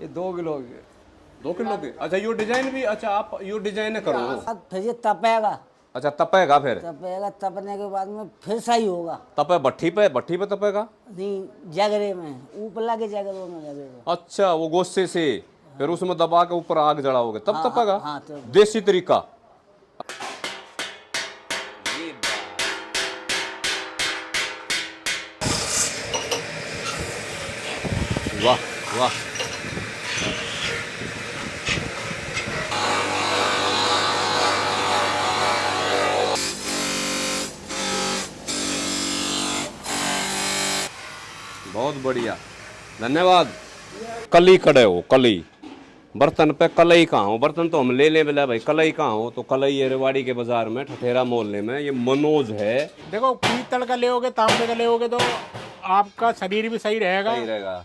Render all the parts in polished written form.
ये 2 किलो के। 2 किलो के। अच्छा यो डिजाइन भी, अच्छा आप यो डिजाइन करो। अब फिर ये तपेगा, अच्छा तपेगा फिर? तपेगा, तपने के बाद में फिर सही होगा। तपे भट्ठी पे तपेगा? नहीं, जगरे में, ऊपर के जगरों में लगेगा। अच्छा वो गोस्से से फिर उसमें दबा के ऊपर आग जलाओगे तब हाँ, तपेगा? हाँ, तो देसी तरीका। वाह वाह, बहुत बढ़िया, धन्यवाद। कली खड़े हो, कली बर्तन पे कलई कहाँ हो? बर्तन तो हम ले लें बोला भाई, कलई कहाँ हो? तो कलई है रेवाड़ी के बाजार में, ठठेरा मोहल्ले में। ये मनोज है। देखो पीतल का लेओगे, तांबे का लेओगे तो आपका शरीर भी सही रहेगा। सही रहेगा।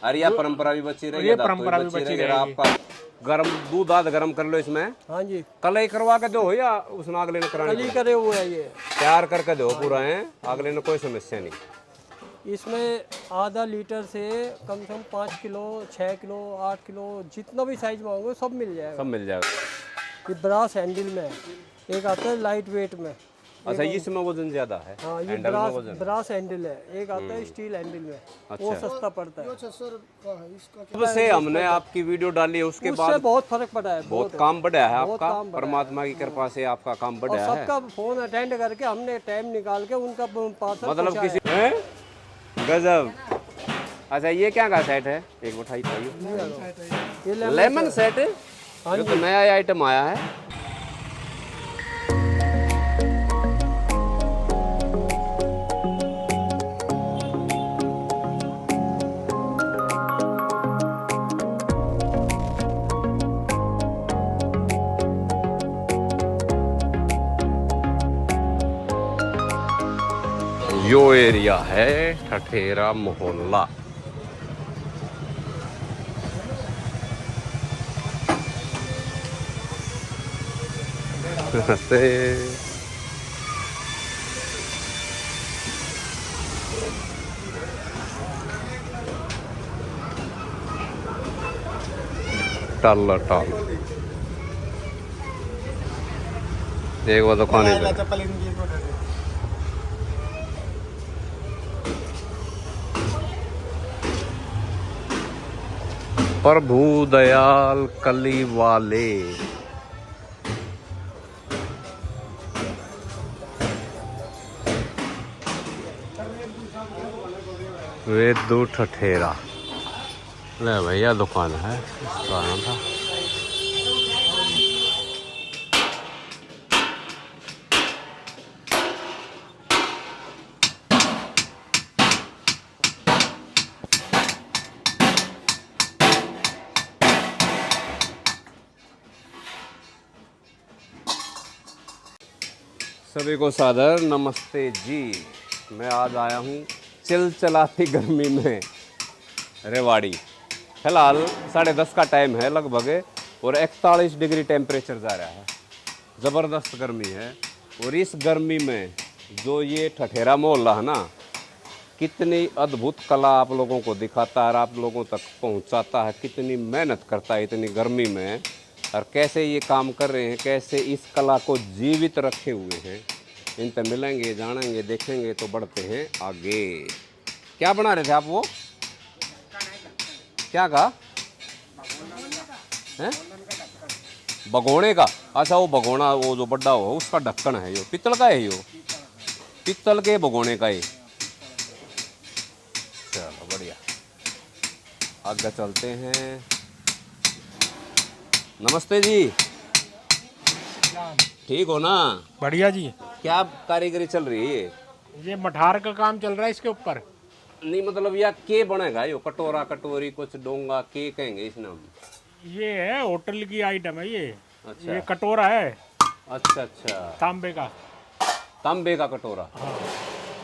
अरे यह परंपरा भी बची रहेगी, ये परंपरा भी बची रहेगी। आपका गरम दूध आध गरम कर लो इसमें। हाँ जी, कलई करवा के दो या उसने अगले ने करानी? कली करे हुए है ये। तैयार करके दो पूरा है, अगले ने कोई समस्या नहीं। इसमें आधा लीटर से कम 5 किलो, 6 किलो, 8 किलो, जितना भी साइज मांगो सब मिल जाएगा। सब मिल जाएगा। ये ब्रास हैंडल में है। एक आता है लाइट वेट में। अच्छा इसमें वजन ज्यादा है? हाँ, ये हैंडल में वजन। ब्रास हैंडल है। एक आता है स्टील हैंडल में, वो अच्छा। सस्ता पड़ता है। जब से हमने आपकी वीडियो डाली है उसके उससे बाद बहुत फर्क पड़ा है। बहुत काम बढ़ा है बहुत आपका। काम बढ़ा है। परमात्मा की कृपा से आपका काम और बढ़ा है। सबका फोन अटेंड करके हमने टाइम निकाल के उनका पार्सल मतलब किसी हैं? गजब। अच्छा ये क्या का सेट है? एक मिठाई खाइए। ये लेमन सेट, हाँ ये तो नया आइटम आया है। यो एरिया है ठठेरा मोहल्ला। नमस्ते। टल टल एक वो दुकान प्रभु दयाल कली वाले। वेदू ठठेरा। ले भैया दुकान है, इसका नाम था। सभी को सादर नमस्ते जी। मैं आज आया हूँ चिलचिलाती गर्मी में रेवाड़ी। फिलहाल 10:30 का टाइम है लगभग और 41 डिग्री टेम्परेचर जा रहा है। ज़बरदस्त गर्मी है। और इस गर्मी में जो ये ठठेरा मोहल्ला है ना, कितनी अद्भुत कला आप लोगों को दिखाता है और आप लोगों तक पहुंचाता है। कितनी मेहनत करता है इतनी गर्मी में, और कैसे ये काम कर रहे हैं, कैसे इस कला को जीवित रखे हुए हैं। इनसे मिलेंगे, जानेंगे, देखेंगे तो बढ़ते हैं आगे। क्या बना रहे थे आप? वो क्या कहा है? भगोने का। अच्छा वो भगोना, वो जो बड़ा हो उसका ढक्कन है। यो पित्तल का है, यो पित्तल के भगोने का ही। चलो बढ़िया, आगे चलते हैं। नमस्ते जी, ठीक हो ना? बढ़िया जी। क्या कारीगरी चल रही है? ये मठार का काम चल रहा है इसके ऊपर। नहीं मतलब यार के बनेगा यो? कटोरा कटोरी कुछ डोंगा के कहेंगे इस नाम? ये है होटल की आइटम है ये। अच्छा। ये कटोरा है। अच्छा अच्छा, तांबे का। तांबे का कटोरा। हाँ।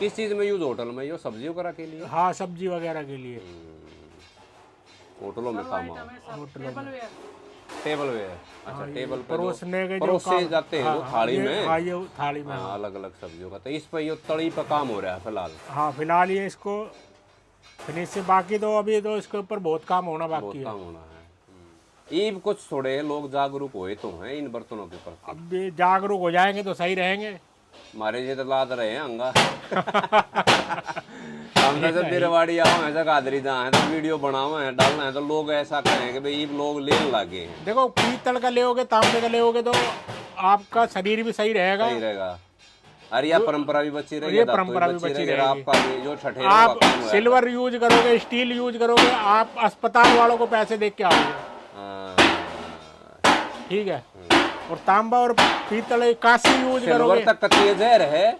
किस चीज में यूज होटल में? यो सब्जियों करा के लिए? हाँ, सब्जी वगैरह के लिए। होटलों में काम आओ। होटलों में टेबल वेयर। अच्छा हाँ, टेबल पे परोसने के जो परोसे काम- जाते हैं हाँ, वो थाली में। हाँ, ये थाली में। हाँ, अलग अलग सब्जियों का। तो इस पर ये तड़ी पर काम हो रहा है फिलहाल। हाँ, फिलहाल ये इसको फिनिशिंग बाकी तो अभी तो इसके ऊपर बहुत काम होना बहुत बाकी है। काम होना है। ये कुछ थोड़े लोग जागरूक हुए तो हैं इन बर्तनों के प्रति। अब भी जागरूक हो जाएंगे तो सही रहेंगे। हमारे ये तो लाद रहे हैं अंगा। हम तो जब रेवाड़ी आओ है जगह आदरी जहाँ है तो वीडियो बनाओ है डालना है तो लोग ऐसा कहें कि भाई ये लोग लेने लगे हैं। देखो पीतल का लेओगे तांबे का लेओगे तो आपका शरीर भी सही रहेगा। सही रहेगा। अरे यह परंपरा भी बची रहेगी, ये परंपरा भी बची रहेगी। आपका भी जो छठे आप सिल्वर यूज करोगे, स्टील यूज करोगे, आप अस्पताल वालों को पैसे दे के आओगे, ठीक है। और तांबा और पीतल कांसी यूज करोगे तक कती जहर है,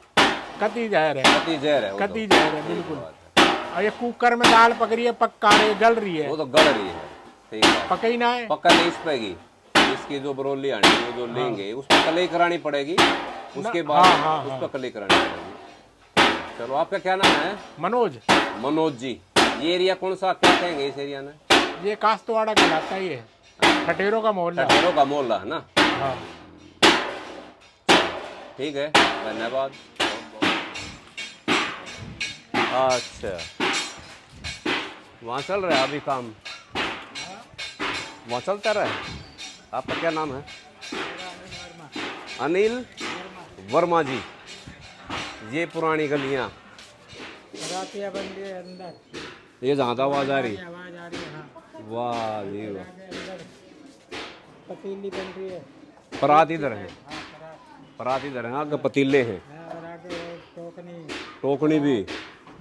कती जहर है, कती जहर है, कती जहर है बिल्कुल। और ये कुकर में दाल पक रही है, पक्का रही, गल रही है, वो तो गल रही है, ठीक है। पका ही ना है, पक्का नहीं इस पेगी। इसकी जो बरोली आनी वो जो लेंगे उस पर कलई करानी पड़ेगी, उसके बाद उस पर कलई करानी पड़ेगी। चलो आपका क्या नाम है? मनोज। मनोज जी। ये एरिया कौन सा, क्या कहेंगे इस एरिया में? ये कास्तवाड़ा कहलाता ही है, ठटेरों का मोहल्ला। ठटेरों का मोहल्ला है ना। हाँ ठीक है, धन्यवाद। अच्छा, वहाँ चल रहा है अभी काम, वहाँ चलता रहा है। आपका क्या नाम है? अनिल वर्मा जी। ये पुरानी गलियाँ, ये जहाँ तक आवाज आ रही, वाह जी वाह। पतीली बन रही है, परात इधर है, परात इधर है, आगे पतीले हैं, टोकनी भी।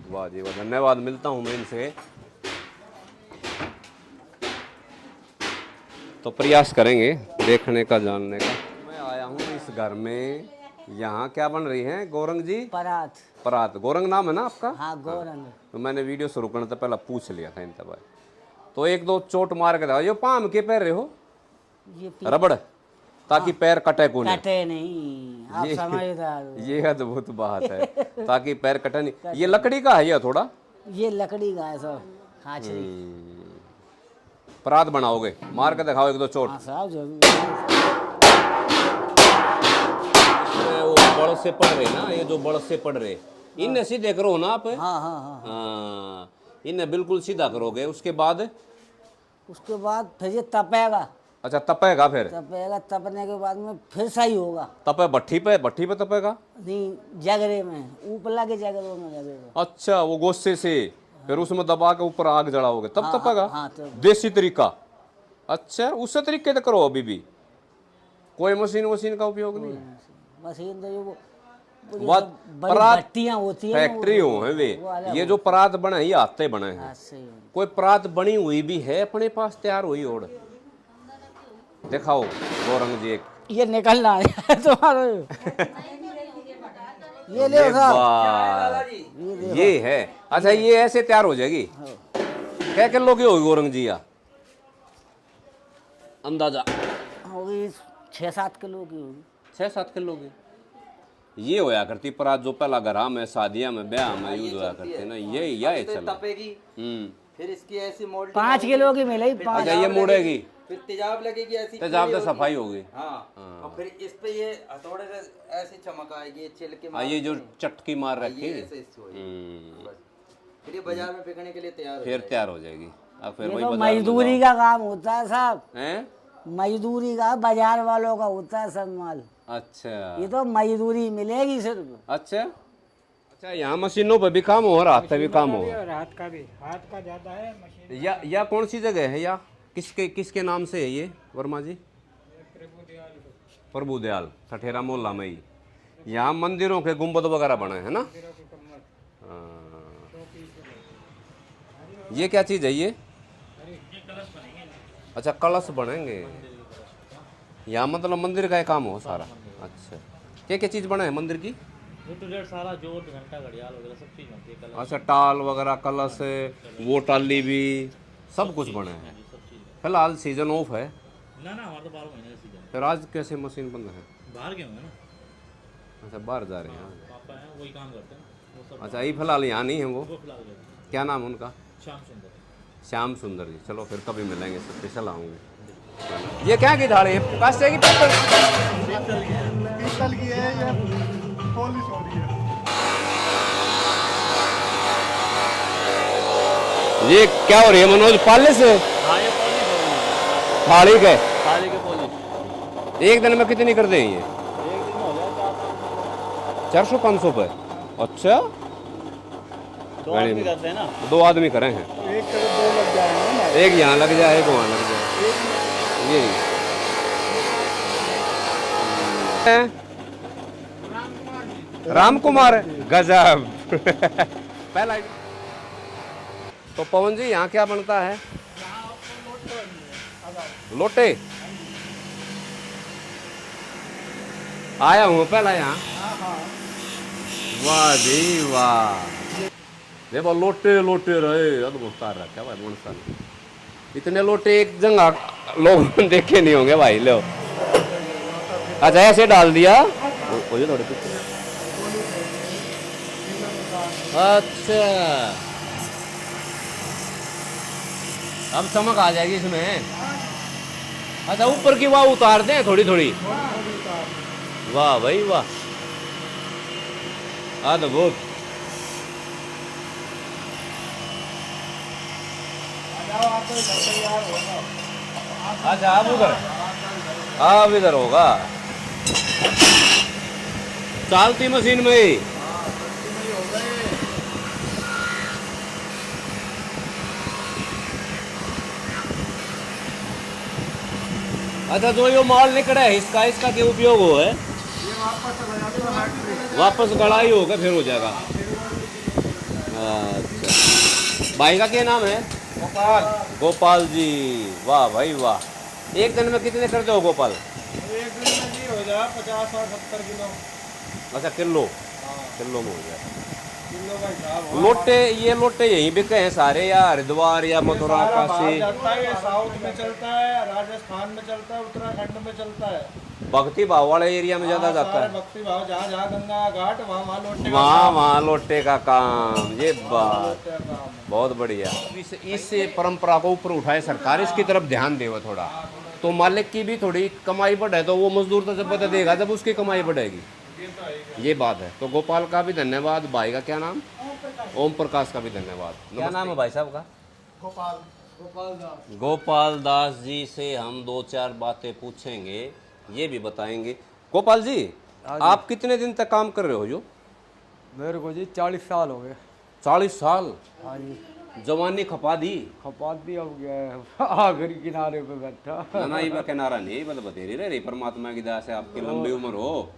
वाह जी वाह, धन्यवाद। मिलता हूँ मैं इनसे, तो प्रयास करेंगे देखने का, जानने का। मैं आया हूँ इस घर में, यहाँ क्या बन रही है गौरंग जी? परात। परात। गौरंग नाम है ना आपका? हाँ गौरंग। तो मैंने वीडियो शुरू करने से पहले पूछ लिया था इनसे भाई, तो एक दो चोट मार के था। ये पाम के पैर रहे हो ये रबड़, ताकि पैर कटे को नहीं। कटे नहीं, आप समझदार। ये अद्भुत बात है, ताकि पैर कटे नहीं। ये लकड़ी का है या थोड़ा? ये लकड़ी का है सब, हाचरी। परात बनाओगे, मार के दिखाओ एक दो चोट। हाँ साहब जरूर। इसमें वो बड़ से पड़ रहे ना, ये जो बड़ से पड़ रहे, इन्हें सीधे करो ना आप। हाँ हाँ हाँ। हाँ, इन्हें बिल्कुल सीधा करोगे, उसके बाद फिर ये तपेगा। अच्छा तपेगा, फिर तपेगा, तपने के बाद में फिर सही होगा। तपे भट्ठी पे तपेगा? नहीं, जगरे में ऊपर लगे, जगरों में लगेगा। अच्छा, वो गोस्से से फिर उसमें दबा के ऊपर आग जलाओगे तब तपेगा? हाँ, तो देसी तरीका। अच्छा, उस तरीके से करो अभी भी, कोई मशीन का उपयोग नहीं? मशीन तो वो बात बड़ी परात भट्टियां होती हैं, फैक्ट्री हो है वे। ये जो परात बने ये आते बने हैं। हाथ से ही। कोई परात बनी हुई भी है अपने पास तैयार हुई? और दिखाओ गौरंग जी, एक ये निकलना है तुम्हारे। ये ले साहब, ये है। अच्छा, ये ऐसे तैयार हो जाएगी? क्या किलो की होगी गौरंग जी? या अंदाजा होगी 6-7 किलो की होगी। 6-7 किलो की ये होया करती परात, जो पहला घरा में, शादियां में, ब्याह में यूज होया करते ना, ये चला। फिर इसकी ऐसी मोल्डिंग 5 किलो की मिलेगी। 5 अच्छा, ये मुड़ेगी, फिर तेजाब लगेगी, ऐसी तेजाब खीली से सफाई होगी। हाँ। और फिर इस पे ये हथौड़े से ऐसी चमक आएगी, चिल के ये जो चटकी मार रखी ये ऐसे इससे होगी। बस। फिर ये बाजार में बिकने के लिए तैयार हो फिर तैयार हो जाएगी। अब फिर ये वही तो बाजार में मजदूरी का काम होता है साहब, हैं? मजदूरी का, बाजार वालों का होता है सब माल। अच्छा ये तो मजदूरी मिलेगी सिर्फ। अच्छा, यहाँ मशीनों पर भी काम हो, हाथ पे भी काम हो। हाथ का भी, हाथ का ज्यादा है मशीन। या कौन सी जगह है, या किसके नाम से है ये वर्मा जी? प्रभु दयाल, ठठेरा मोहल्ला में ही। यहाँ मंदिरों के गुंबद वगैरह बने हैं ना? हाँ। ये क्या चीज है ये? अच्छा, कलश बनेंगे यहाँ, मतलब मंदिर का ही काम हो सारा। अच्छा, क्या चीज बना है मंदिर की? सारा जोत, घंटा, घड़ियाल वगैरह सब चीज बनती है। अच्छा, टाल वगैरह, कलश, वो टाली भी सब कुछ बना है। फिलहाल सीजन ऑफ है ना हमारा तो 12 महीने का सीजन। फिर आज कैसे मशीन बंद है? बाहर गए होंगे ना, अच्छा, बाहर जा रहे हैं। पापा हैं वही काम करते हैं वो सब। अच्छा, ये फिलहाल यहाँ नहीं है वो? फिलहाल गए थे। क्या नाम उनका? श्याम सुंदर। श्याम सुंदर जी। चलो फिर कभी मिलेंगे, स्पेशल आऊँगे। ये क्या की झाड़ी है? कांसे की पीतल की है, ये पॉलिश हो रही है। ये क्या हो रही है मनोज, पाले से हाँ ये पॉलिश होगी, थाली के थाली के पॉलिश। एक दिन में कितनी कर देंगे? एक दिन में हो जाए 400-500 पे। अच्छा, 400, 2 आदमी करते हैं ना। 2 आदमी करे हैं, एक करो 2 लग जाएंगे ना। एक यहाँ लग जाए एक वहाँ लग जाए। ये राम कुमार गजब। पहला तो पवन जी यहाँ क्या बनता है? लोटे। आया हूँ पहला यहाँ। वाह जी वाह, देखो लोटे लोटे रहे अद्भुत तार रखा भाई मनसा। इतने लोटे एक जगह लोग देखे नहीं होंगे भाई। लो अच्छा ऐसे डाल दिया। थोड़े पीछे। अच्छा अब चमक आ जाएगी इसमें। अच्छा ऊपर की वाह उतार दें थोड़ी थोड़ी। वाह भाई वाह, अद्भुत। अच्छा अब उधर, अब इधर होगा चालती मशीन में ही। अच्छा जो ये माल निकला है इसका, इसका क्या उपयोग हो है? वापस गड़ाई होगा फिर हो जाएगा। अच्छा भाई का क्या नाम है? गोपाल। गोपाल जी, वाह भाई वाह। एक दिन में कितने करते हो गोपाल? एक दिन में जी हो जाए 50 और 70 किलो। अच्छा किलो, किलो में हो जाए। किलो का हिसाब लोटे, ये लोटे यहीं बिके हैं सारे या हरिद्वार या मथुरा काशी? जाता है, ये साउथ में चलता है, राजस्थान में चलता है, उत्तराखंड में चलता है। भक्ति भाव वाले एरिया में ज्यादा जाता सारे है। भक्ति भाव जहाँ जहाँ गंगा घाट वहाँ लोटे का वहाँ लोटे का काम। ये बात लोटे का काम है। बहुत बढ़िया। इस परंपरा को ऊपर उठाए सरकार, इसकी तरफ ध्यान देवे थोड़ा, तो मालिक की भी थोड़ी कमाई बढ़े। तो वो मजदूर तो जब पता देगा जब उसकी कमाई बढ़ेगी, ये बात है। तो गोपाल का भी धन्यवाद। भाई का क्या नाम? ओम प्रकाश का भी धन्यवाद। क्या नाम है भाई साहब का? गोपाल दास जी से हम 2-4 बातें पूछेंगे, ये भी बताएंगे। गोपाल जी आप कितने दिन तक काम कर रहे हो? जो मेरे को जी 40 साल हो गए। 40 साल? हाँ जी, जवानी खपा दी। खपात भी अब गया है, आखिरी किनारे पे बैठा। ना ये किनारा नहीं बल बतेरी रे, परमात्मा की दया से आपकी लंबी उम्र हो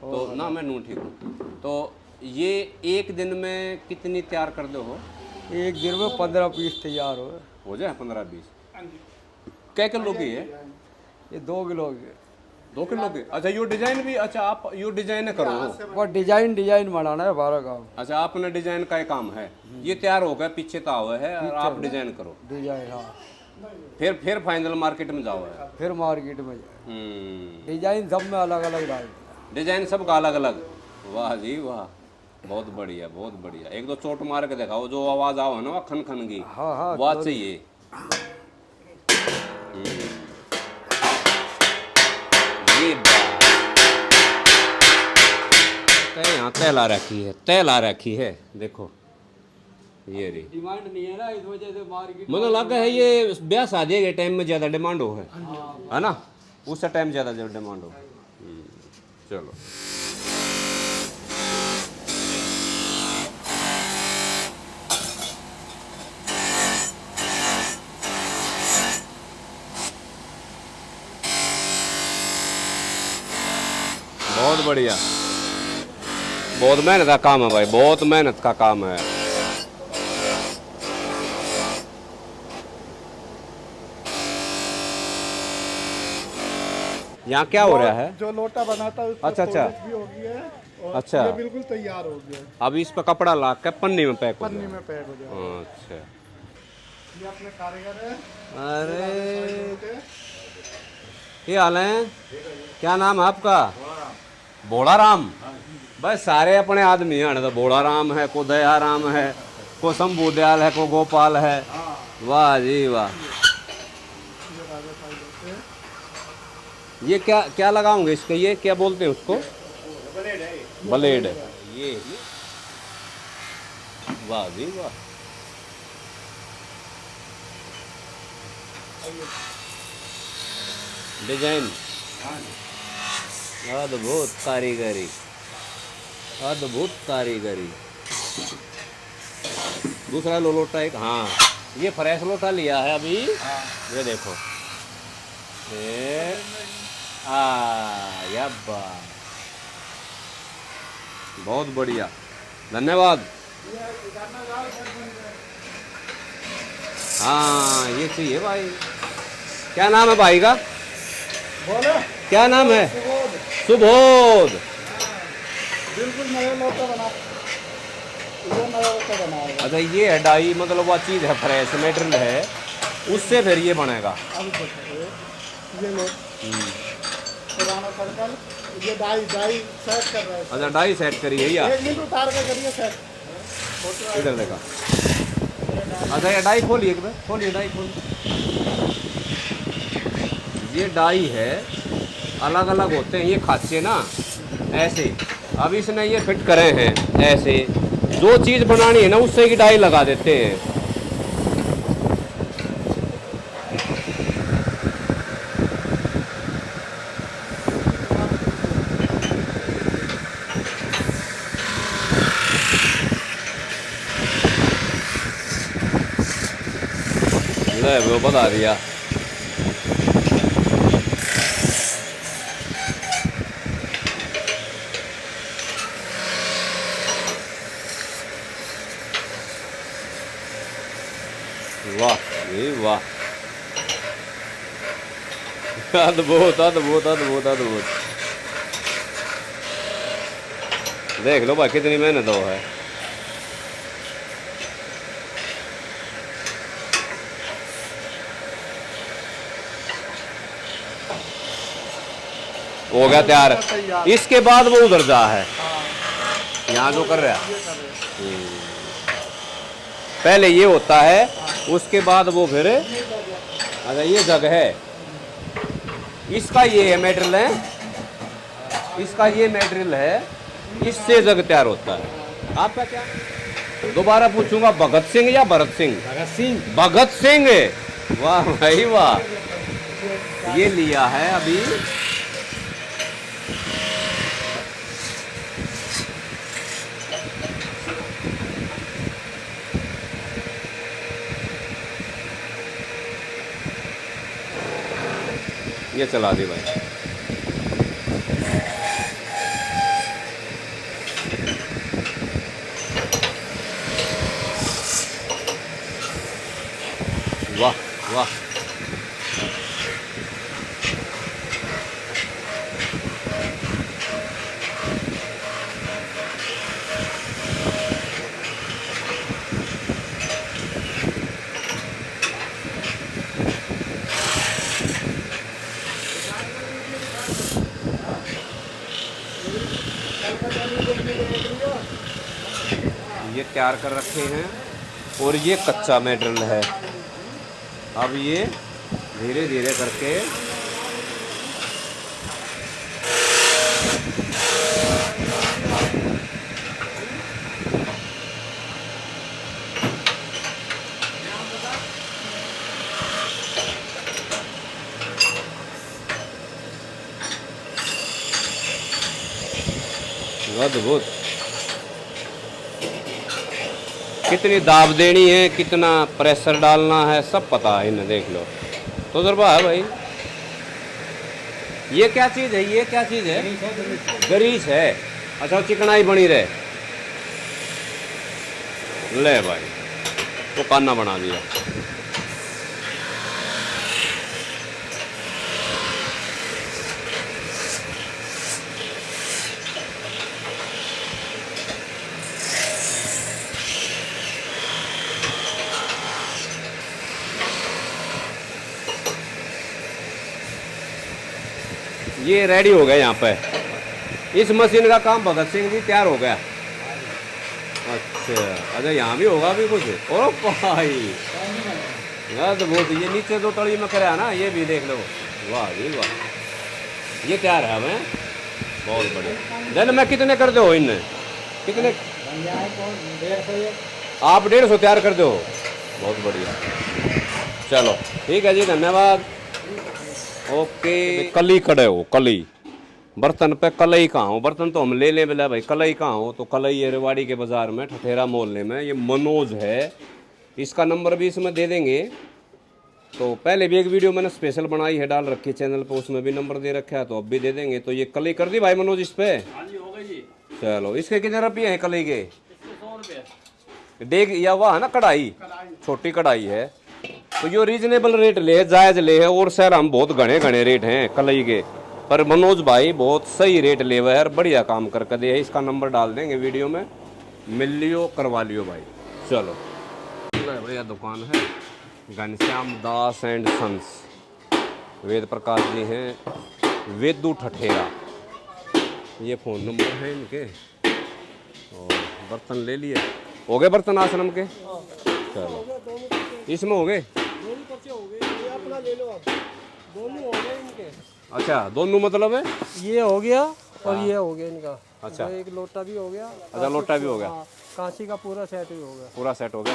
तो ना। मैं नू ठीक हूँ। तो ये एक दिन में कितनी तैयार कर दो हो? एक दिन में 15 पीस तैयार हो जाए 15-20। क्या किलो की है? ये 2 किलो के। 2 किलो की। अच्छा यो डिजाइन भी, अच्छा आप यो डिजाइन करो हो? वो डिजाइन बनाना है 12 का। अच्छा आपने डिजाइन का काम है, ये तैयार हो गया पीछे ता हुआ है और आप डिजाइन करो। डिजाइन हाँ, फिर फाइनल मार्केट में जाओ है। फिर मार्केट में जाए। डिजाइन सब में अलग अलग डाल। डिजाइन सबका अलग अलग। वाह जी वाह, बहुत बढ़िया बहुत बढ़िया। एक दो चोट मार के दिखाओ, जो आवाज आओ ना खन खन की, हाँ वो चाहिए। ये बात यहाँ तय ला रखी है, तय ला रखी है। देखो ये रही। डिमांड नहीं है ना, इस वजह से मार्केट मुझे लगा है ये ब्याह शादी के टाइम में ज्यादा डिमांड हो है ना? उस टाइम ज्यादा डिमांड हो। चलो बहुत बढ़िया, बहुत मेहनत का काम है भाई, बहुत मेहनत का काम है। यहाँ क्या हो रहा है? जो लोटा बनाता है उसको अच्छा अच्छा भी हो गई है और अच्छा, ये बिल्कुल तैयार हो गया है। अब इस पे कपड़ा ला के पन्नी में पैक हो पन्नी में पैक हो जाए। जाए। अच्छा ये अपने कारीगर है। अरे ये हाल है? क्या नाम है आपका? भोला राम। बस सारे अपने आदमी हैं। तो भोला राम है, को दया राम है, को शंभू दयाल है, को गोपाल है। वाह जी वाह। ये क्या क्या लगाओगे इसके? ये क्या बोलते हैं उसको? ब्लेड है ये। वाह जी वाह, डिजाइन, अद्भुत कारीगरी, अद्भुत कारीगरी। दूसरा लोटा एक, हाँ ये फ्रेश लोटा लिया है अभी। ये देखो, ये यब्बा, बहुत बढ़िया, धन्यवाद। हाँ ये चाहिए भाई। क्या नाम है भाई का? क्या नाम है? सुबोध। बिल्कुल नया लोटा बना, ये नया लोटा बना है। अच्छा ये है डाई, मतलब वो चीज़ है, फ्रेश मेटेरियल है, उससे फिर ये बनेगा। अभी देखो ये लो पुराना सर्कल, ये डाई सेट कर रहा है। अच्छा डाई सेट करी है या? 1 मिनट उतार के करिए सेट। इधर देखा। अच्छा ये डाई खोलिए, एक बार खोलिए, डाई खोलिए। ये डाई है, अलग अलग होते हैं ये खांचे ना, ऐसे। अब इसने ये फिट करे हैं ऐसे, जो चीज़ बनानी है ना उससे की डाई लगा देते हैं। ले वो बता दिया। वाह ये वाह, अद्भुत अद्भुत अद्भुत अद्भुत। देख लो भाई कितनी मेहनत हो है। हो गया तैयार। इसके बाद वो उधर जा है, यहाँ जो कर रहा है। पहले ये होता है, उसके बाद वो फिर। अच्छा ये जगह है, इसका ये है मटेरियल है, इसका ये मटेरियल है, इससे जग तैयार होता है। आपका क्या? दोबारा पूछूंगा, भगत सिंह या भरत सिंह? भगत सिंह। भगत सिंह, वाह भाई वाह। ये लिया है अभी, ये चला दी भाई। वाह वाह, ये तैयार कर रखे हैं और ये कच्चा मटेरियल है। अब ये धीरे धीरे करके अद्भुत। कितनी दाब देनी है, कितना प्रेशर डालना है, सब पता है इन्हें, देख लो। तो तजुर्बा है भाई। ये क्या चीज़ है? ये क्या चीज़ है? ग्रीस है। अच्छा चिकनाई बनी रहे। ले भाई वो कान्ना बना दिया। ये रेडी हो गया यहाँ पे। इस मशीन का काम भगत सिंह जी तैयार हो गया। अच्छा यहाँ भी होगा भी कुछ। ओ भाई बहुत, ये नीचे जो तड़ी में कराया ना, ये भी देख लो। वाह जी वाह, ये तैयार है हमें, बहुत बढ़िया। दिन में कितने कर दो इनने? कितने? आप 150 तैयार कर दो, बहुत बढ़िया। चलो ठीक है जी, धन्यवाद। ओके, कली खड़े हो, कली बर्तन पे कलई कहाँ हो? बर्तन तो हम ले ले बोला भाई, कलई कहाँ हो? तो कलई ये रेवाड़ी के बाजार में ठठेरा मोहल्ले में, ये मनोज है, इसका नंबर भी इसमें दे देंगे। तो पहले भी एक वीडियो मैंने स्पेशल बनाई है, डाल रखी है चैनल पे, उसमें भी नंबर दे रखा है, तो अब भी दे देंगे। तो ये कलई कर दी भाई मनोज इस पे? हाँ जी, हो गई जी। चलो, इसके कितने रुपये हैं कलई के? इसके 100 रुपये। देख या वह है ना कढ़ाई, छोटी कढ़ाई है, तो यो रीजनेबल रेट ले, जायज ले है। और शहर हम बहुत घने घने रेट हैं कलई के, पर मनोज भाई बहुत सही रेट ले हुए है, बढ़िया काम करके दे है। इसका नंबर डाल देंगे वीडियो में, मिल लियो करवा लियो भाई। चलो, बढ़िया दुकान है, घनश्याम दास एंड सन्स, वेद प्रकाश जी हैं, वेदू ठठेरा, ये फ़ोन नंबर है इनके। और बर्तन ले लिए, हो गए बर्तन आश्रम के? चलो, इसमें हो गए, दोनों पर्चे हो गए, ये अपना ले लो आप, दोनों हो गए इनके। अच्छा दोनों मतलब है? ये हो गया और ये हो गया इनका। अच्छा। तो एक लोटा भी हो गया। अच्छा, लोटा भी हो गया। हाँ, कांची का पूरा सेट भी हो गया। पूरा सेट हो गया,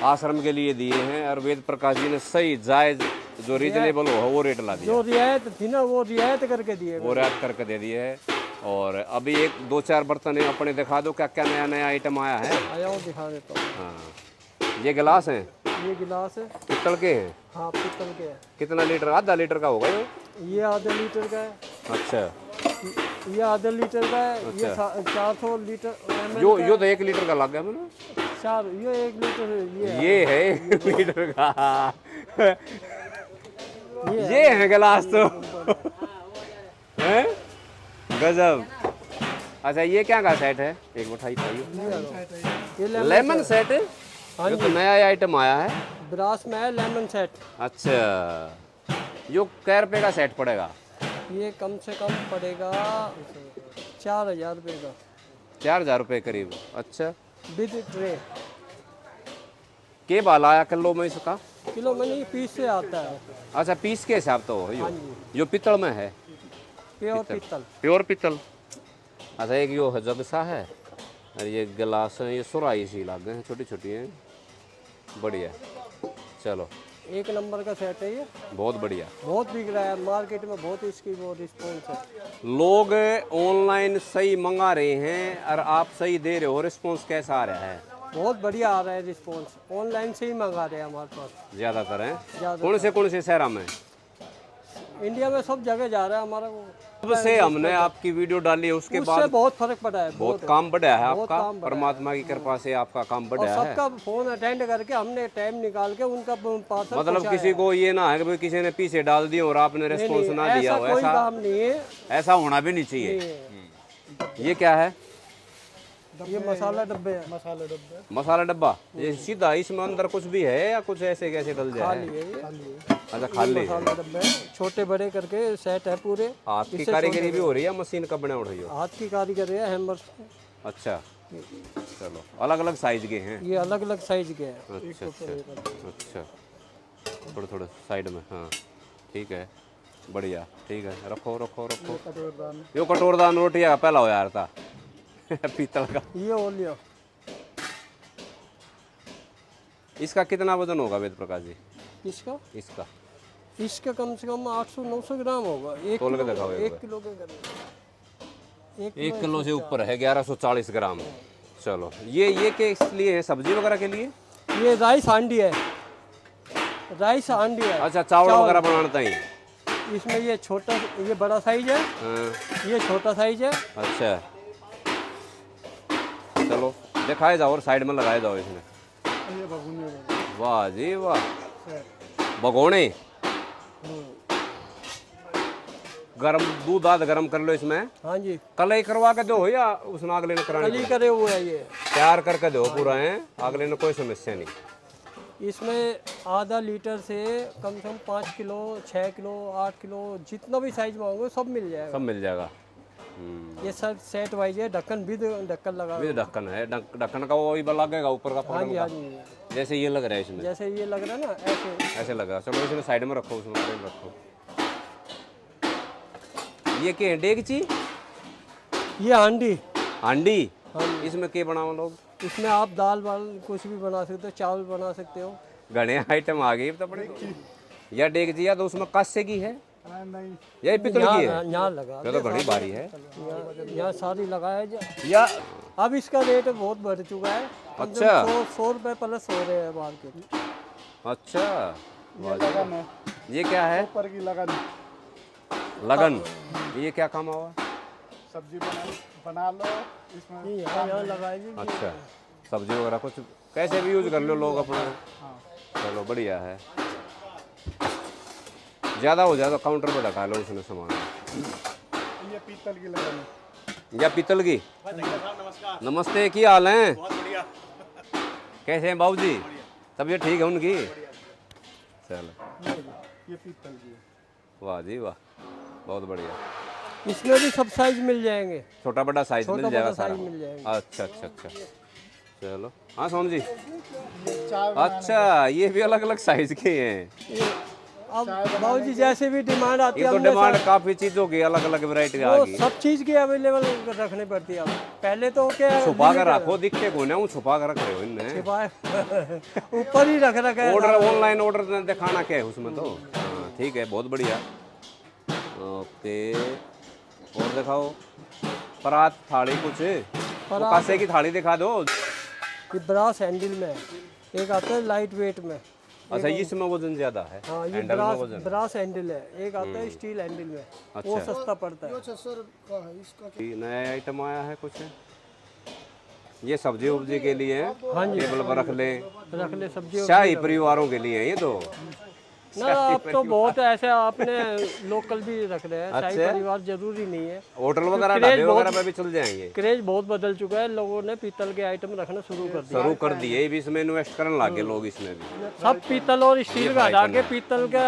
आश्रम के लिए दिए हैं। और वेद प्रकाश जी ने सही जायज जो रीजनेबल हो वो रेट ला दिया, जो रियायत थी ना वो रियायत करके दिए। वो रियायत करके दे दिए है। और अभी एक दो चार बर्तन है, अपने दिखा दो क्या क्या नया नया आइटम आया है। आया हूँ दिखा देता हूँ। हाँ, ये गिलास हैं, ये गिलास है, पित्तल के हैं। हाँ पित्तल के है। कितना लीटर? आधा लीटर का होगा ये आधा लीटर का है, अच्छा, ये आधा लीटर का है, ये 400 लीटर ml यो का यो तो 1 लीटर का लग गया मैंने। है। चार ये 1 लीटर ये है 1 लीटर का। ये है गिलास तो हैं? गजब। अच्छा, ये क्या का सेट है? एक मिठाई खाइए, ये लेमन सेट है। हाँ ये तो नया आइटम आया है। ब्रास में है लेमन सेट। अच्छा, यो कै रुपये का सेट पड़ेगा? ये कम से कम पड़ेगा 4000 रुपये का, 4000 रुपये करीब। अच्छा, विद ट्रे। के बाल आया किलो में इसका? किलो में नहीं, पीस से आता है। अच्छा, पीस के हिसाब तो हो हाँ जी, यो पित्तल में है, प्योर पित्तल। प्योर पित्तल। अच्छा, एक यो है जग सा है, और ये गिलास है, ये सुराही सी लग गए हैं, छोटी छोटी हैं, बढ़िया। चलो, एक नंबर का सेट है ये, बहुत बढ़िया। बहुत बिक रहा है मार्केट में, बहुत इसकी वो रिस्पॉन्स है। लोग ऑनलाइन सही मंगा रहे हैं और आप सही दे रहे हो, रिस्पॉन्स कैसा आ रहा है? बहुत बढ़िया आ रहा है रिस्पॉन्स, ऑनलाइन से ही मंगा रहे हैं हमारे पास ज़्यादातर हैं। ज़्यादा। कौन से शहर में? इंडिया में सब जगह जा रहा है हमारा वो। जब से हमने आपकी वीडियो डाली है उसके उससे बाद बहुत फर्क पड़ा है, बहुत काम बढ़ा है बहुत आपका, काम बढ़ा है। परमात्मा की कृपा से आपका काम और बढ़ा है। सबका फोन अटेंड करके हमने टाइम निकाल के उनका पार्सल मतलब किसी को ये ना है कि भाई किसी ने पीछे डाल दिया और आपने रिस्पॉन्स ना दिया हो, कोई ऐसा काम नहीं है। ऐसा होना भी नहीं चाहिए। ये क्या है? ये मसाला डब्बे हैं, मसाले डब्बे मसाला डब्बा। ये सीधा इसमें अंदर कुछ भी है या कुछ ऐसे कैसे डल जाए? खाली है ये। अच्छा, खाली है। मसाला डब्बे हैं, छोटे बड़े करके सेट है पूरे। हाथ की कारीगरी भी हो रही है, मशीन का बना उठ रही हो? हाथ की कारीगरी है, हैमर। अच्छा, चलो, अलग अलग साइज के हैं। ये अलग अलग साइज के हैं। अच्छा अच्छा अच्छा, थोड़े थोड़े साइड में, हाँ ठीक है, बढ़िया, ठीक है, रखो रखो रखो। कटोरदान यो कटोरदान रोटी का पहला हो यार था पीतल का। ये हो लिया। इसका कितना वजन होगा वेद प्रकाश जी? इसका इसका इसका कम से कम 800-900 ग्राम होगा। एक तोल के किलो, दिखाओ एक 1 किलो के करीब। 1 किलो से ऊपर है, 1140 ग्राम। चलो, ये के लिए है? सब्जी वगैरह के लिए? ये राइस हांडी है, राइस हांडी है। अच्छा, चावल वगैरह बनाना ही। इसमें ये छोटा, ये बड़ा साइज है, हाँ, ये छोटा साइज है। अच्छा, चलो दिखाए जाओ और साइड में लगाए जाओ इसमें। ये भगुनी है। वाह जी वाह, भगोने। गरम दूध आध गरम कर लो इसमें। हाँ जी, कलई करवा के दो या उसमें अगले ने करानी? कली करे हुए है ये। तैयार करके दो पूरा है, अगले ने कोई समस्या नहीं। इसमें आधा लीटर से कम से कम 5 किलो, 6 किलो, 8 किलो, जितना भी साइज मांगो सब मिल जाएगा। सब मिल जाएगा। ये सब सेट वाइज है, ढक्कन भी ढक्कन लगा हुआ ये ढक्कन है, ढक्कन का वो लगेगा ऊपर का है। हाँ पकड़ जी, का। हाँ जी, जैसे ये लग रहा है इसमें, जैसे ये लग रहा है ना ऐसे। ऐसे लगा। चलो इसमें साइड में रखो, उसमें फ्रेम रखो। ये क्या है? डेगची? ये हांडी। हांडी? हाँ जी। इसमें क्या बनाओ लोग? इसमें आप दाल वाल कुछ भी बना सकते हो, चावल बना सकते हो, घने आइटम आ गई तो बड़ी या डेग जी या तो उसमें कांसे की है नहीं या पितल की है यहाँ लगा ये तो घनी भारी है यहाँ सारी लगाया या अब इसका रेट बहुत बढ़ चुका है। अच्छा। 100 रुपये प्लस हो रहे हैं मार्केट। अच्छा ये लगन है, ये क्या है ऊपर की लगन, लगन ये क्या काम हुआ सब्जी बना लो इसमें। यहाँ लगाया जी। अच्छा सब्जी वगैरह कुछ कैसे भी यूज कर लो लोग अपना चलो बढ़िया है ज़्यादा हो जाए तो काउंटर पे रखा लो उसने सामान ये पीतल की लगन है। या पीतल की नमस्ते की हाल है कैसे हैं बाबूजी तबीयत ठीक है उनकी चलो ये पीतल की है। वाह जी वाह बहुत बढ़िया इसमें भी सब साइज मिल जाएंगे। छोटा बड़ा साइज छोटा मिल जाएगा बड़ा सारा साइज मिल जाएगा। अच्छा अच्छा अच्छा चलो हाँ सोम जी ये चाय अच्छा ये भी अलग अलग साइज के हैं ये अब बाबूजी जैसे भी डिमांड आती ये है तो हमने डिमांड सब- काफी चीजों की अलग अलग वैरायटी आ वो गई सब चीज की अवेलेबल रखनी पड़ती है अब। पहले तो क्या छुपा कर रखो दिखते को ना वो छुपा कर रख रहे हो इनने ऊपर ही रख रखा है। ऑर्डर ऑनलाइन ऑर्डर दिखाना क्या है उसमें तो हाँ, ठीक है बहुत बढ़िया ओके और दिखाओ परात थाली कुछ वो कांसे की थाली दिखा दो ये ब्रास हैंडल में है। एक आता है लाइट वेट में। अच्छा इसमें वजन ज्यादा है हाँ ये हैंडल में वजन ब्रास हैंडल है। एक आता है स्टील हैंडल में। वो अच्छा। सस्ता पड़ता है। ये नया आइटम आया है कुछ ये सब्जी उब्जी के लिए है टेबल पर रख ले सब्जी शाही परिवारों के लिए है ये तो ना अब तो बहुत ऐसे आपने लोकल भी रख रहे हैं। शाही अच्छा। परिवार जरूरी नहीं है। होटल वगैरह क्रेज ढाबे वगैरह बहुत- पे भी चल जाएंगे क्रेज बहुत बदल चुका है। लोगों ने पीतल के आइटम रखना शुरू कर दिया। शुरू कर दिए भी इसमें इन्वेस्ट करने लगे लोग इसमें भी सब पीतल और स्टील का हटा के पीतल का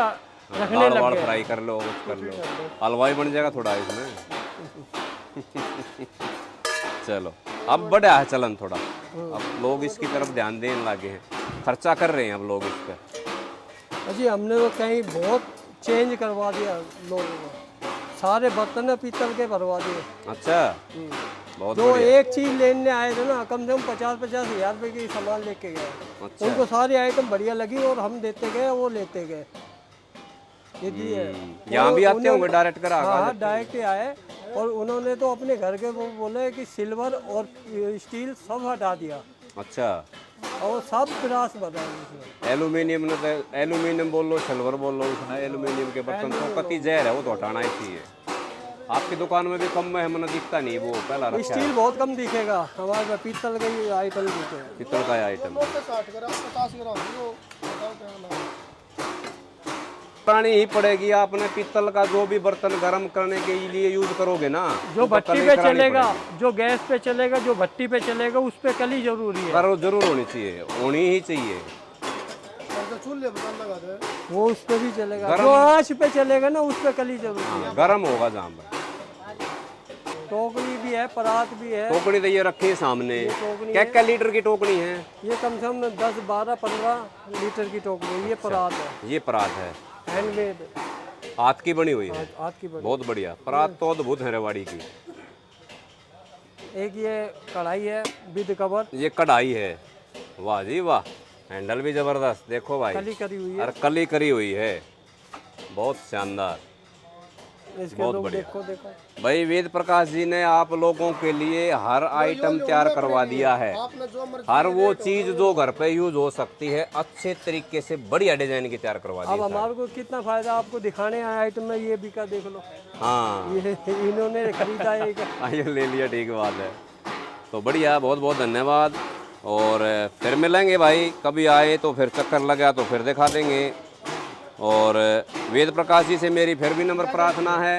रखने दाल लग वाल गए। फ्राई कर लो कुछ कर लो हलवाई बन जाएगा थोड़ा इसमें चलो अब बढ़ा है चलन थोड़ा अब लोग इसकी तरफ ध्यान देने लगे हैं खर्चा कर रहे हैं अब लोग इस पर अजी हमने तो कहीं बहुत चेंज करवा दिया लोगों को। सारे बर्तन पीतल के भरवा दिए। अच्छा बहुत जो बढ़िया एक चीज लेने आए थे ना कम से कम 50-50 हज़ार रुपए की सामान लेके गए। अच्छा उनको सारी आइटम बढ़िया लगी और हम देते गए वो लेते गए। ये दिए यहाँ भी आते होंगे डायरेक्ट करा हाँ डायरेक्ट ही आए और उन्होंने तो अपने घर के वो बोले कि सिल्वर और स्टील सब हटा दिया अच्छा और सब ब्रास बनाए इसमें। एल्यूमिनियम ने तो एल्यूमिनियम बोल लो सिल्वर बोल लो उसमें एल्यूमिनियम के बर्तन तो कति जहर है वो तो हटाना ही चाहिए आपकी दुकान में भी कम में हमें दिखता नहीं वो पहला रखा है स्टील बहुत कम दिखेगा हमारे पास पीतल का ही आइटम दिखेगा। पित्तल का आइटम 60 ग्राम 50 ग्राम वो बताओ क्या नाम है। पुरानी ही पड़ेगी आपने पित्तल का जो भी बर्तन गर्म करने के लिए यूज करोगे ना जो तो भट्टी कली पे करानी चलेगा पड़ेगी। जो गैस पे चलेगा जो भट्टी पे चलेगा उस पे कली जरूरी है। करो जरूर होनी चाहिए होनी ही चाहिए चूल्हे पर लगा दे वो उस पे भी चलेगा गरम- जो आँच पे चलेगा ना उस पे कली जरूरी है। गर्म होगा जहाँ पर टोकरी भी है परात भी है। टोकरी तो ये रखी है सामने टोकरी क्या क्या लीटर की टोकरी है ये कम से कम 10-12-15 लीटर की टोकरी है। ये परात है ये परात है हैंडमेड हाथ की बनी हुई है हाथ की बनी। बहुत बढ़िया परात तो अद्भुत है रेवाड़ी की एक ये कढ़ाई है विद कवर ये कढ़ाई है वाह जी वाह हैंडल भी जबरदस्त देखो भाई कली करी हुई है। और कली करी हुई है बहुत शानदार इसके बहुत लोग बढ़िया। देखो देखो भाई वेद प्रकाश जी ने आप लोगों के लिए हर आइटम तैयार करवा दिया है आपने जो मर्जी हर वो चीज जो घर पे यूज हो सकती है अच्छे तरीके से बढ़िया डिजाइन की तैयार करवा दी अब है हमारे को कितना फायदा आपको दिखाने आया आइटम में ये बिका देख लो। हाँ ये इन्होंने खरीदा एक आइए ले लिया ठीक बात है तो बढ़िया बहुत बहुत धन्यवाद और फिर मिलेंगे भाई कभी आए तो फिर चक्कर लगा तो फिर दिखा देंगे और वेद प्रकाश जी से मेरी फिर भी नंबर प्रार्थना है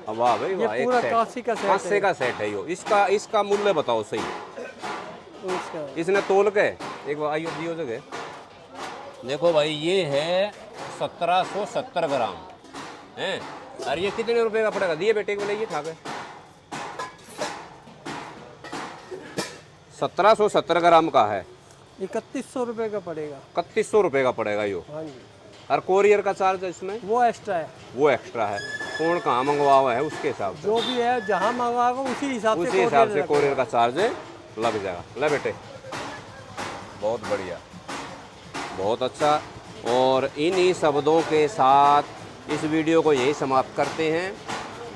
वाह भाई वाह ये एक पूरा सेट कांसी का सेट कांसे है। का सेट है यो इसका इसका मूल्य बताओ सही इसका इसने तोल के एक बार आइयो दियो जगह देखो भाई ये है 1770 ग्राम हैं और ये कितने रुपए का पड़ेगा दिए बेटे को बोले ये खा गए 1770 ग्राम का है 3100 रुपये का पड़ेगा। 3100 रुपए का पड़ेगा यो हाँ जी और कोरियर का चार्ज इसमें वो एक्स्ट्रा है। वो एक्स्ट्रा है कौन कहाँ मंगवा हुआ है उसके हिसाब से जो भी है जहाँ मंगवाएगा उसी हिसाब से उसी हिसाब से courier कोरियर का चार्ज लग जाएगा ले बेटे बहुत बढ़िया बहुत अच्छा। और इन्हीं शब्दों के साथ इस वीडियो को यही समाप्त करते हैं।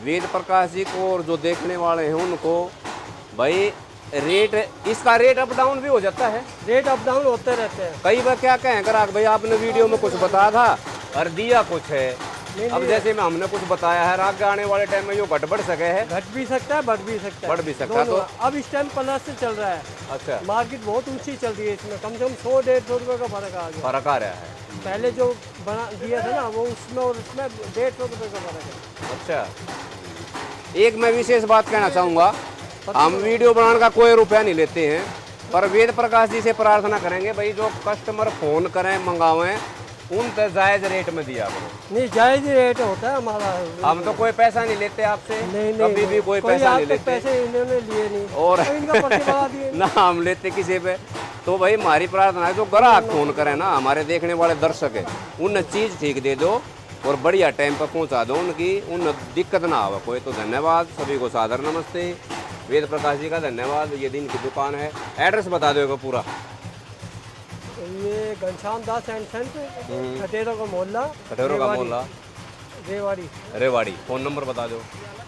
वेद प्रकाश जी को और जो देखने वाले हैं उनको भाई रेट, इसका रेट अप डाउन भी हो जाता है। रेट अप डाउन होते रहते हैं। कई बार क्या कहें ग्राहक भाई आपने वीडियो में कुछ बताया था और दिया कुछ है। अब जैसे में हमने कुछ बताया है, आगे आने वाले टाइम में यो घट बढ़ सके है, घट भी सकता है, बढ़ भी सकता है, बढ़ भी सकता है। दोनों। तो अब इस टाइम प्लस से चल रहा है, अच्छा मार्केट बहुत ऊंची चल रही है, इसमें कम से कम 100-150 रुपये का फर्क आ गया। फर्क आ रहा है। पहले जो बना दिया था ना वो उसमें और उसमें 150 रुपये का फर्क है। अच्छा, एक मैं विशेष बात कहना चाहूँगा, हम वीडियो बनाने का कोई रुपया नहीं लेते हैं, पर वेद प्रकाश जी से प्रार्थना करेंगे भाई जो कस्टमर फ़ोन करें मंगावें उन तक जायज़ रेट में दिया करो। नहीं, जायज़ रेट होता है हमारा। हम तो कोई पैसा नहीं लेते आपसे, नहीं, कभी भी कोई पैसा आज नहीं तक लेते पैसे इन्होंने लिए नहीं और इनका पर्चे बढ़ा दिए। ना हम लेते किसी पे। तो भाई हमारी प्रार्थना है जो ग्राहक फ़ोन करें ना, हमारे देखने वाले दर्शक है, उन चीज़ ठीक दे दो और बढ़िया टाइम पर पहुंचा दो, उनकी उन दिक्कत ना हो कोई। तो धन्यवाद सभी को, सादर नमस्ते। वेद प्रकाश जी का धन्यवाद। ये दिन की दुकान है, एड्रेस बता दो पूरा। ये घनश्याम दास एंड सेंट, खटेरों का मोहल्ला, खटेरों का मोहल्ला, रेवाड़ी। रेवाड़ी। फ़ोन नंबर बता दो।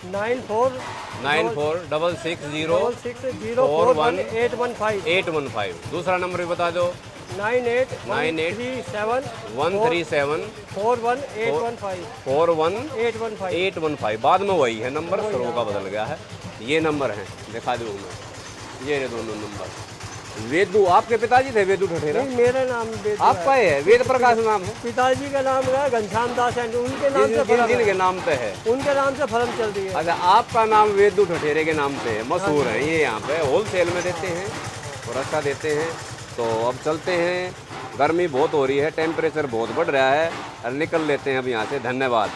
9460418815। 815। दूसरा नंबर भी बता दो। 98137137 41815 815। बाद में वही है नंबर, शुरू का बदल गया है। ये नंबर है, दिखा दूँ मैं, ये रहे दोनों नंबर। वेदू, आपके पिताजी थे वेदू ठठेरा? नहीं, मेरा नाम वेद आपका है, वेद प्रकाश नाम है। पिताजी का नाम है घनश्याम दास एंड, उनके नाम से फर्म जिनके है। नाम पे है, उनके नाम से फर्म चल रही है। अच्छा आपका नाम वेदू ठठेरे के नाम पे है, मशहूर है ये, यहाँ पे होलसेल में देते हैं और अच्छा देते हैं। तो अब चलते हैं, गर्मी बहुत हो रही है, टेम्परेचर बहुत बढ़ रहा है और निकल लेते हैं अब यहाँ से। धन्यवाद।